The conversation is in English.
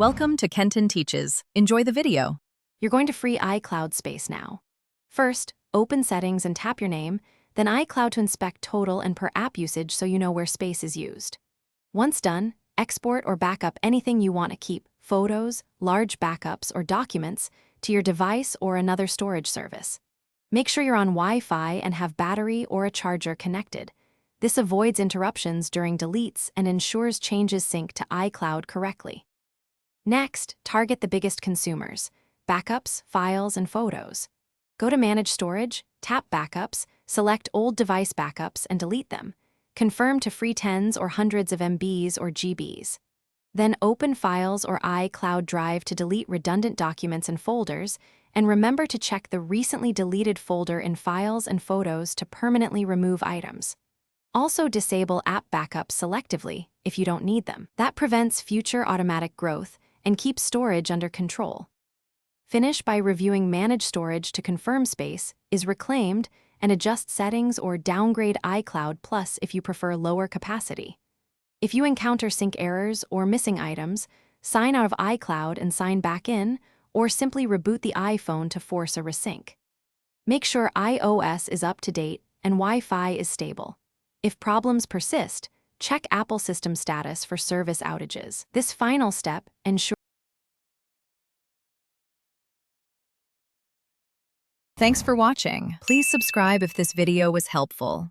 Welcome to Kenton Teaches. Enjoy the video. You're going to free iCloud space now. First, open Settings and tap your name, then iCloud to inspect total and per app usage so you know where space is used. Once done, export or backup anything you want to keep, photos, large backups, or documents, to your device or another storage service. Make sure you're on Wi-Fi and have battery or a charger connected. This avoids interruptions during deletes and ensures changes sync to iCloud correctly. Next, target the biggest consumers: backups, files, and photos. Go to Manage Storage, tap Backups, select Old Device Backups, and delete them. Confirm to free tens or hundreds of MBs or GBs. Then open Files or iCloud Drive to delete redundant documents and folders, and remember to check the recently deleted folder in Files and Photos to permanently remove items. Also disable app backups selectively if you don't need them. That prevents future automatic growth and keeps storage under control. Finish by reviewing Manage Storage to confirm space is reclaimed and adjust settings or downgrade iCloud Plus if you prefer lower capacity. If you encounter sync errors or missing items, sign out of iCloud and sign back in, or simply reboot the iPhone to force a resync. Make sure iOS is up to date and Wi-Fi is stable. If problems persist, check Apple system status for service outages. This final step ensures. Thanks for watching. Please subscribe if this video was helpful.